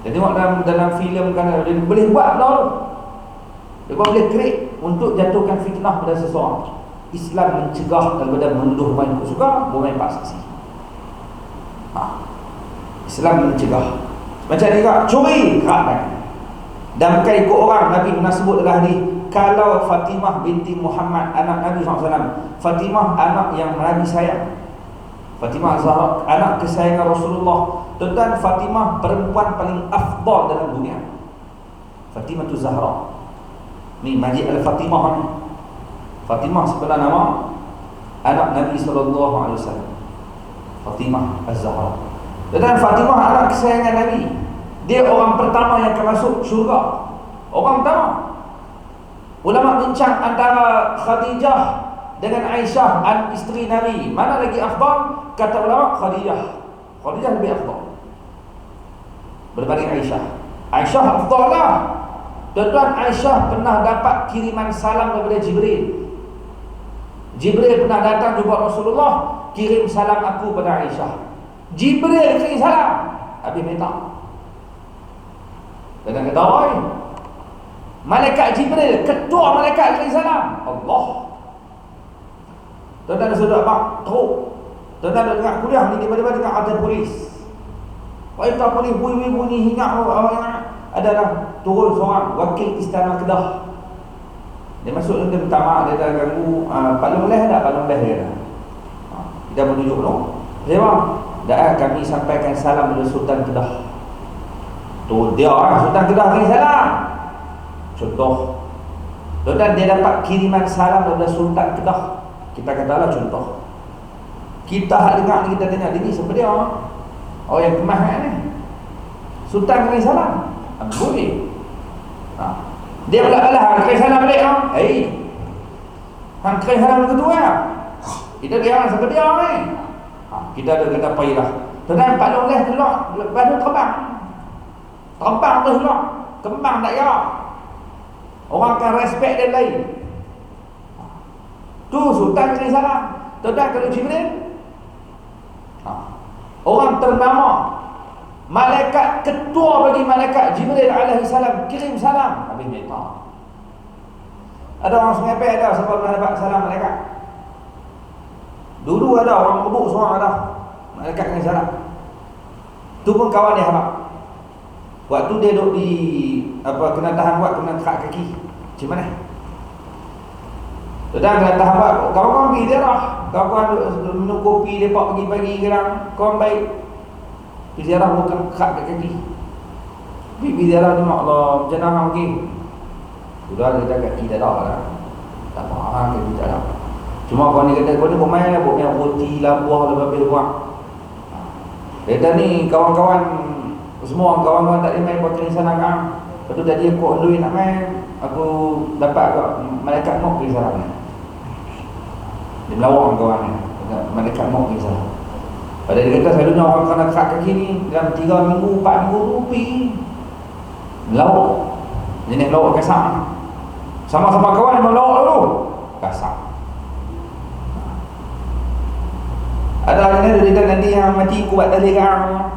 S1: Dia tengok dalam filem kan dia boleh buat tu. Dia boleh create untuk jatuhkan fitnah pada seseorang. Islam mencegah daripada menuduh main ikut suka, boleh main pak saksi. Islam mencegah. Macam ni kak, curi kerak. Dan bukan ikut orang. Nabi pernah sebut dalam hadis, kalau Fatimah binti Muhammad anak Nabi SAW, Fatimah anak yang Nabi sayang, Fatimah Az-Zahra, anak kesayangan Rasulullah. Tuan-tuan, Fatimah perempuan paling afdal dalam dunia. Fatimah Az-Zahra. Ni Majid Al-Fatimah ni. Fatimah sebenar nama anak Nabi SAW. Fatimah Az-Zahra. Dan Fatimah anak kesayangan Nabi. Dia orang pertama yang akan masuk syurga. Orang pertama. Ulama bincang antara Khadijah dengan Aisyah, isteri Nabi, mana lagi afdal? Kata ulama, Khadijah. Khadijah lebih afdal berbanding Aisyah. Aisyah afdal lah. Tuan-tuan, Aisyah pernah dapat kiriman salam daripada Jibril. Jibril pernah datang jumpa Rasulullah, kirim salam aku pada Aisyah. Jibril kirim salam, Habis minta. Dan kata, oi, malaikat Jibril, ketua malaikat kirim salam, Allah. Tuan-tuan sudah bak teruk. Tuan-tuan dengar kuliah ni, tiba-tiba dengar ada polis. Perintah polis bunyi-bunyi hingat adalah turun seorang wakil Istana Kedah. Dia masuk, dia minta maaf, dia dah ganggu Palung Leh dah, Palung Leh dia dah. Kita menunjuk dulu. Dia bang, dah kami sampaikan salam dari Sultan Kedah. Tu dia Sultan Kedah kirim salam. Contoh. Dan dia dapat kiriman salam daripada Sultan Kedah. Kita katalah contoh. Kita hak dengar ni, kita dengar ini siapa dia? Oh, yang kemah ni. Sultan kirim salam. Boleh. Dia pula kalah, hang kirim salam balik ah. Hang kirim salam kedua. Kita dia siapa dia ni? Kita ada kata payah. Dan Palung Leh keluar, baru terbang. Terbang tu keluar. Kembang tak ya. Orang akan respect dia lain. Tu Sultan kirim salam. Tuan-tuan, kalau Jibril, orang ternama, malaikat ketua bagi malaikat Jibril alaihi salam kirim salam, habis minta. Ada orang Sungai Pek ada sebab dapat salam malaikat. Dulu ada orang Mebuk seorang ada malaikat kirim salam. Tu pun kawan dia habaq. Waktu dia duduk di kena tahan buat, kena kerak kaki. Macam mana? Dan kena tahan buat, kawan-kawan pergi dia lah. Kawan-kawan minum kopi, lepak pagi-pagi kerang, kawan baik. Pergi ziarah bukan kerak kat kaki. Pergi ziarah ni, Allah, macam mana pergi? Sudah dia cakap kaki tak ada lah. Tak apa, kaki tak ada. Cuma kawan ni kata, kau ni bermain lah, buat roti lah, buah lah, lebih buah. Dia kata ni, kawan-kawan, semua kawan-kawan tak boleh main buat kirim salam kan. Lepas tu tadi aku ondoi nak main, aku dapat kat malaikat nok kirim salam ni. Dia melawak kawan ni, malaikat nok kirim salam. Padahal dia kata selalunya orang kena kerak kaki ni dalam 3 minggu, 4 minggu tu pergi melawak. Jenis melawak kasar. Sama-sama kawan dia melawak dulu, kasar. Ada ni dia nanti yang mati kuat tali kan.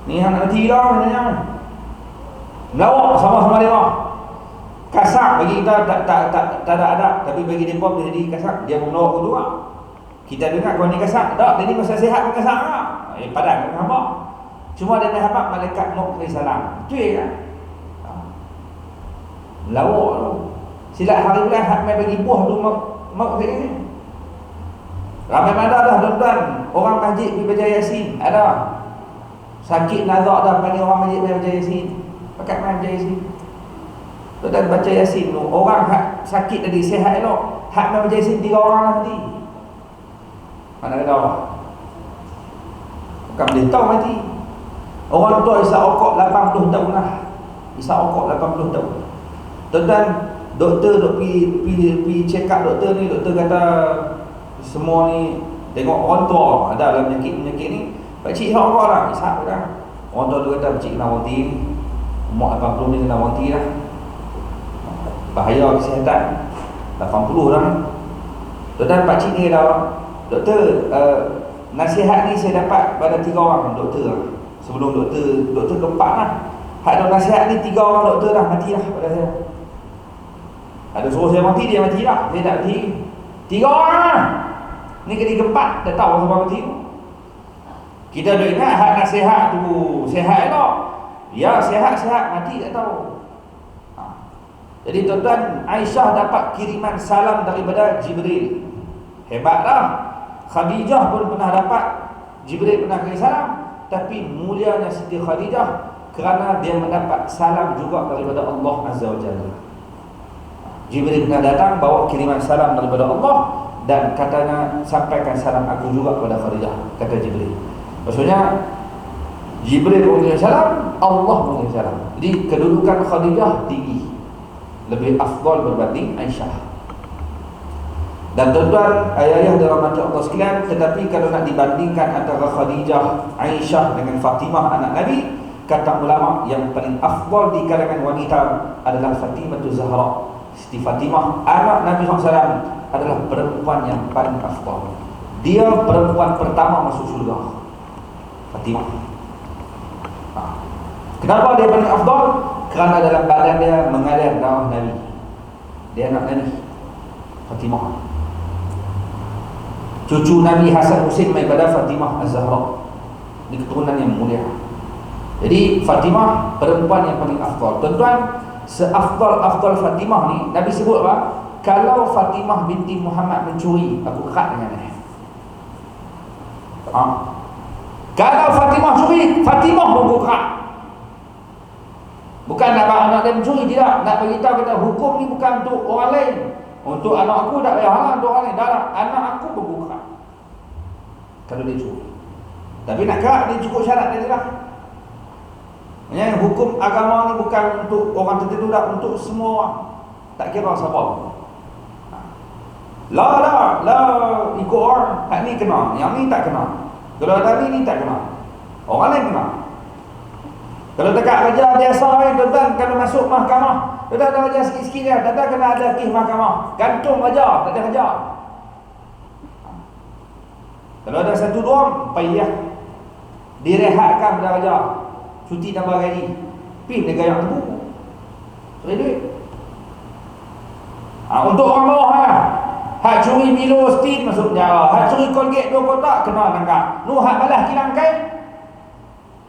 S1: Ni yang mati lah sebenarnya. Melawak sama-sama dia. Kasar bagi kita tak ada adab, tapi bagi dia pun dia jadi kasar, dia pun melawak pun juga. Kita dengar kawan ni kasar, tak, dia ni masa sihat pun kasar lah. Padan kan apa? Cuma dia nak habaq malaikat nok kirim salam. Cuy kan? Melawak tu. Silat hari bulan hak mai bagi buah tu mak ni. Ramai mana dah tuan-tuan, orang masjid pergi baca Yasin, ada. Sakit nazak dah panggil orang masjid baca Yasin. Pakat main baca Yasin. Tuan-tuan baca Yasin tu, orang hak sakit tadi sihat elok, hak main baca Yasin 3 orang nanti. Mana kata orang? Bukan boleh tahu mati. Orang tua isap okok 80 tahun lah. Isap okok 80 tahun. Tuan-tuan, doktor duk pergi check up doktor ni, doktor kata semua ni tengok orang tua ada dalam penyakit ni. Pakcik isap okok lah, isap kan. Orang tua tu kata pakcik kena wanti ni. Umur 80 ni kena wanti lah. Bahaya kesihatan. 80 dah. Tuan-tuan, pakcik ni kata, doktor, nasihat ni saya dapat pada 3 orang doktor. Sebelum doktor keempat lah. Hak ada nasihat ni 3 orang doktor dah mati lah pada saya. Ada suruh saya mati, dia mati lah. Saya tak mati. 3 orang lah. Ni kali keempat, dah tahu siapa mati tu. Kita dah ingat hak nasihat tu sihat elok. Ya, sihat-sihat, mati tak tahu. Jadi tuan-tuan, Aisyah dapat kiriman salam daripada Jibril. Hebat lah. Khadijah pun pernah dapat, Jibril pernah kirim salam, tapi mulianya Siti Khadijah kerana dia mendapat salam juga daripada Allah Azza wa Jalla. Jibril pernah datang bawa kiriman salam daripada Allah dan katanya, sampaikan salam aku juga kepada Khadijah, kata Jibril. Maksudnya Jibril mengirim salam, Allah mengirim salam. Jadi kedudukan Khadijah tinggi, lebih afdal berbanding Aisyah. Dan tuan-tuan, ayah-ayah dirahmati Allah sekalian, tetapi kalau nak dibandingkan antara Khadijah, Aisyah dengan Fatimah anak Nabi, kata ulama yang paling afdal di kalangan wanita adalah Fatimah Zahra. Siti Fatimah anak Nabi SAW adalah perempuan yang paling afdal. Dia perempuan pertama masuk surga, Fatimah. Kenapa dia paling afdal? Kerana dalam badan dia mengalir darah Nabi. Dia anak Nabi, Fatimah. Cucu Nabi Hasan Husain daripada Fatimah Az-Zahra, di keturunan yang mulia. Jadi Fatimah perempuan yang paling afdal. Tuan-tuan, seafdal-afdal Fatimah ni Nabi sebut apa? Kalau Fatimah binti Muhammad mencuri, aku kerat dengan dia. Kalau Fatimah curi, Fatimah pun aku kerat. Bukan nak anak dia mencuri, tidak. Nak beritahu kata hukum ni bukan untuk orang lain. Untuk anak aku tak payah, untuk orang lain dah. Anak aku berbuka kalau dia curi. Tapi nak kerak dia cukup syarat dia lah. Maksudnya hukum agama ni bukan untuk orang tertentu dah, untuk semua orang. Tak kira siapa. Lah ikut orang, hak ni kena, yang ni tak kena. Kalau ada ni tak kena, orang lain kena. Kalau dekat kerja biasa ni, tuan-tuan, kalau masuk mahkamah, tuan-tuan ada kerja sikit-sikit dia, tuan-tuan kena ada kes mahkamah. Gantung kerja, tak ada kerja. Kalau ada satu dua, payah direhatkan pada kerja, cuti tambah gaji, pergi negara yang tebu, cari duit. Untuk orang bawah lah, hak curi Milo Steam masuk penjara, hak curi Colgate 2 kotak kena tangkap. Nu hak balas kilang kain,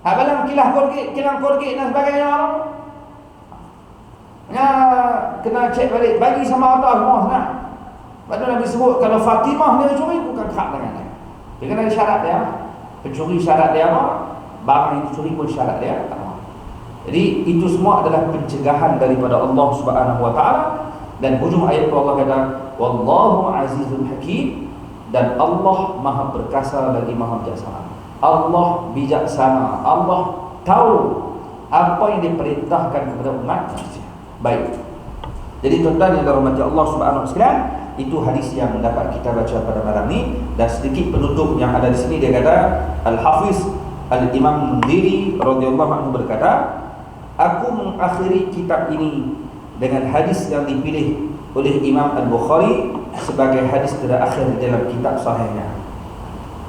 S1: hak balas kilang Colgate dan sebagainya, kena cek balik, bagi sama Allah semua senang. Lepas tu Nabi sebut kalau Fatimah dia curi, bukan kerak dengan dia. Dia kena ada syarat dia. Pencuri syarat dia apa? Barang yang dicuri pun syarat dia. Jadi itu semua adalah pencegahan daripada Allah Subhanahu wa taala. Dan hujung ayat Allah kata, wallahu azizun hakim, dan Allah maha perkasa lagi maha bijaksana. Allah bijaksana, Allah tahu apa yang diperintahkan kepada umat manusia. Baik. Jadi tuan-tuan yang dirahmati Allah Subhanahu wa taala, itu hadis yang dapat kita baca pada malam ni. Dan sedikit penutup yang ada di sini, dia kata, Al-Hafiz Al-Imam Mundhiri radhiyallahu anhu berkata, aku mengakhiri kitab ini dengan hadis yang dipilih oleh Imam Al-Bukhari sebagai hadis terakhir dalam kitab sahihnya.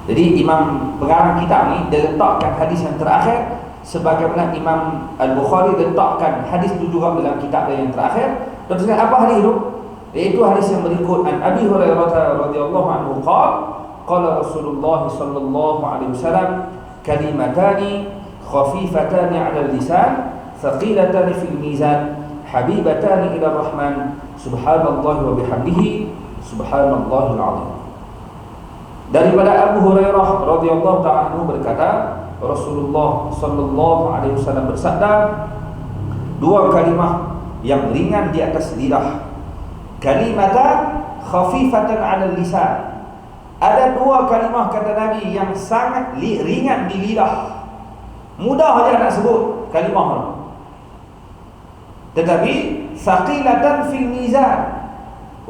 S1: Jadi Imam pengarang kitab ni dia letakkan hadis yang terakhir sebagaimana Imam Al-Bukhari letakkan hadis itu juga dalam kitab yang terakhir. Dan apa hadis itu? Iaitu hadis yang berikut, an Abi Hurairah radhiyallahu anhu qala Rasulullah sallallahu alaihi wasallam, kalimatani khafifatani 'ala al-lisan thaqilatani fil mizan habibatani ila rahman subhanallahi wa bihamdihi subhanallahil azim. Daripada Abu Hurairah radhiyallahu ta'ala anhu berkata, Rasulullah sallallahu alaihi wasallam bersabda, dua kalimah yang ringan di atas lidah, kalimatan khafifatan 'ala lisan. Ada dua kalimah kata Nabi yang sangat ringan di lidah, mudah aja nak sebut kalimah itu, tetapi thaqilatan fil mizan.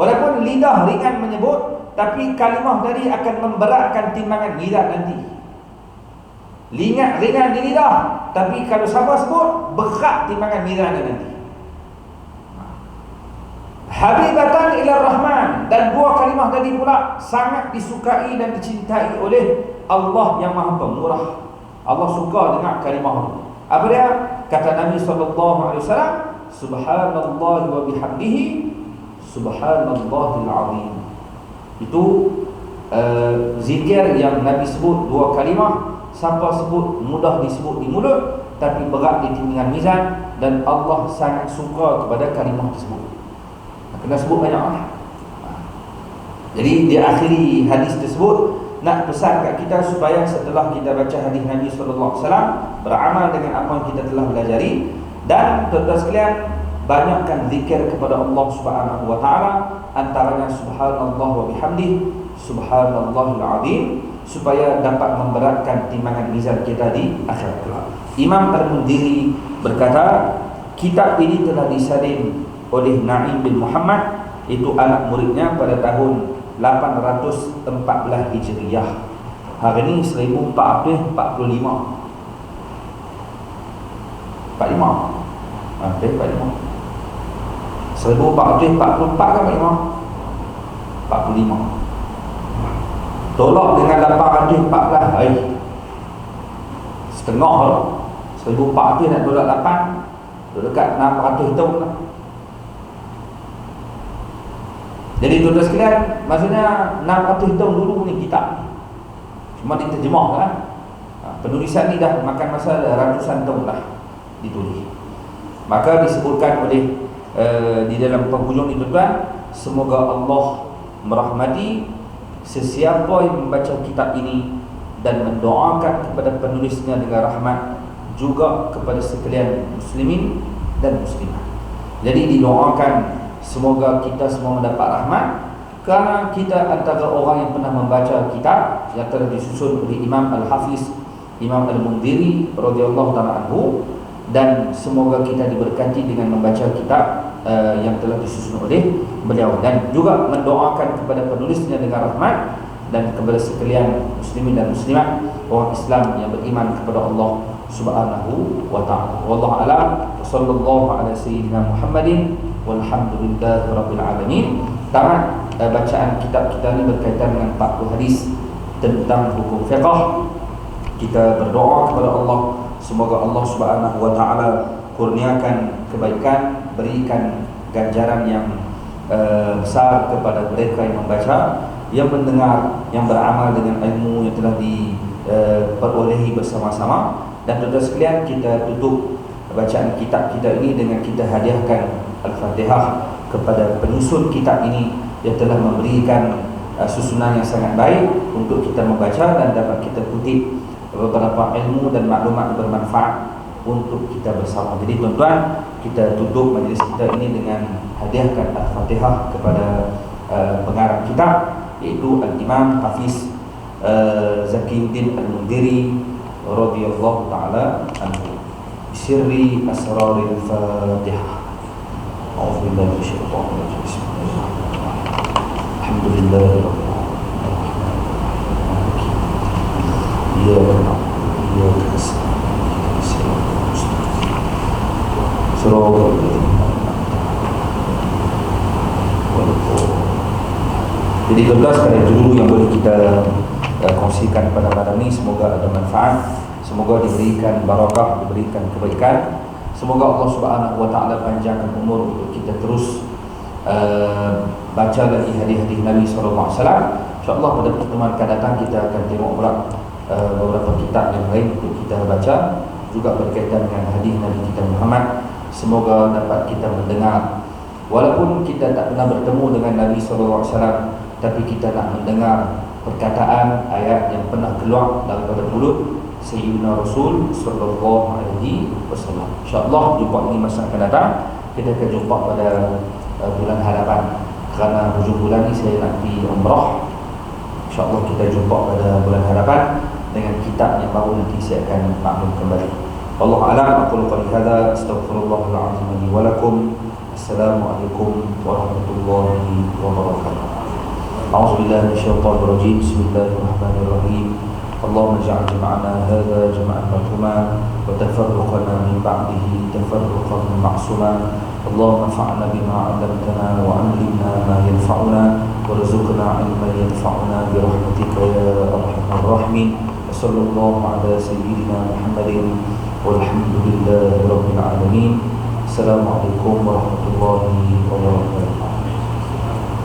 S1: Walaupun lidah ringan menyebut, tapi kalimah tadi akan memberatkan timbangan mizan nanti. Ringan di lidah, tapi kalau siapa sebut, berat timbangan mizan nanti. Habibatan ila Rahman, dan dua kalimah tadi pula sangat disukai dan dicintai oleh Allah yang Maha Pemurah. Allah suka dengar kalimah itu. Apa dia? Kata Nabi sallallahu alaihi wasallam, subhanallah wa bihamdihi subhanallahil azim. Itu zikir yang Nabi sebut dua kalimah, siapa sebut mudah disebut di mulut tapi berat di timbangan mizan, dan Allah sangat suka kepada kalimah tersebut. Kena sebut banyak lah. Jadi dia akhiri hadis tersebut nak pesan kat kita supaya setelah kita baca hadis Nabi SAW, beramal dengan apa yang kita telah pelajari. Dan tuan-tuan sekalian, banyakkan zikir kepada Allah Subhanahu wa taala, antaranya subhanallah wa bihamdih, subhanallahil azim, supaya dapat memberatkan timbangan mizan kita di akhirat kelak. Imam Al-Mundhiri berkata, kitab ini telah disalin oleh Na'im bin Muhammad, itu anak muridnya, pada tahun 814 Hijriyah. Hari ini 1445. 45. Okey, 45. 1444 kan 45. Tolak dengan 814, setengah lah. 1400 nak tolak 8, dekat 600 tahun lah. Jadi tuan-tuan sekalian, maksudnya 600 tahun dulu ni kitab cuma diterjemah kan. Penulisan ni dah makan masa ratusan tahun dah ditulis. Maka disebutkan oleh di dalam penghujung ni tuan-tuan, semoga Allah merahmati sesiapa yang membaca kitab ini dan mendoakan kepada penulisnya dengan rahmat, juga kepada sekalian muslimin dan muslimat. Jadi didoakan semoga kita semua mendapat rahmat, kerana kita antara orang yang pernah membaca kitab yang telah disusun oleh Imam Al-Hafiz Imam Al-Mundhiri radhiyallahu ta'ala anhu, dan semoga kita diberkati dengan membaca kitab yang telah disusun oleh beliau, dan juga mendoakan kepada penulisnya dengan rahmat, dan kepada sekalian muslimin dan muslimat, orang Islam yang beriman kepada Allah Subhanahu wa ta'ala. Wallahu a'lam. Sallallahu ala sayyidina Muhammadin walhamdulillahi rabbil alamin. Tamat bacaan kitab kita ni berkaitan dengan 40 hadis tentang hukum fiqh. Kita berdoa kepada Allah, semoga Allah Subhanahu wa ta'ala kurniakan kebaikan, berikan ganjaran yang besar kepada mereka yang membaca, yang mendengar, yang beramal dengan ilmu yang telah diperolehi bersama-sama. Dan tuan-tuan sekalian, kita tutup bacaan kitab kita ini dengan kita hadiahkan Al-Fatihah kepada penyusun kitab ini yang telah memberikan susunan yang sangat baik untuk kita membaca dan dapat kita kutip beberapa ilmu dan maklumat bermanfaat untuk kita bersama. Jadi tuan-tuan, kita tutup majlis kita ini dengan hadiahkan Al-Fatihah kepada pengarang kitab, iaitu Al-Imam Hafiz Zakiyuddin Al-Mundhiri radhiyallahu ta'ala anhu. Sirri asraril Fatihah. A'udzu billahi minasyaitonir rajim. Bismillahirrahmanirrahim. Alhamdulillahirabbil alamin. Jadi tuan-tuan sekalian, dulu yang boleh kita kongsikan pada malam ini, semoga ada manfaat, semoga diberikan barakah, diberikan kebaikan. Semoga Allah Subhanahu wa ta'ala panjangkan umur untuk kita terus baca lagi hadis-hadis Nabi SAW. InsyaAllah pada pertemuan akan datang kita akan tengok pula beberapa kitab yang lain untuk kita baca, juga berkaitan dengan hadis Nabi kita Muhammad. Semoga dapat kita mendengar, walaupun kita tak pernah bertemu dengan Nabi SAW, tapi kita nak mendengar perkataan ayat yang pernah keluar daripada mulut Sayyidina Rasul sallallahu alaihi wasallam. InsyaAllah jumpa ini masa akan datang. Kita akan jumpa pada bulan hadapan, kerana hujung bulan ini saya nak pergi umrah. InsyaAllah kita jumpa pada bulan hadapan dengan kitab yang baru, nanti saya akan maklum kembali. Wallahu a'lam. Aqulu qali hadza, astaghfirullahal azim li wa lakum. Assalamualaikum warahmatullahi wabarakatuh. A'udzu billahi minasyaitonir rajim. Bismillahirrahmanirrahim. اللهم اجعل جمعنا هذا جمعا مرحوما وتفرقنا من بعده تفرقا معصوما. اللهم انفعنا بما علمتنا وعلمنا ما ينفعنا وارزقنا علما ينفعنا برحمتك يا ارحم الراحمين. وصلى الله على سيدنا محمد والحمد لله رب العالمين. السلام عليكم ورحمة الله وبركاته.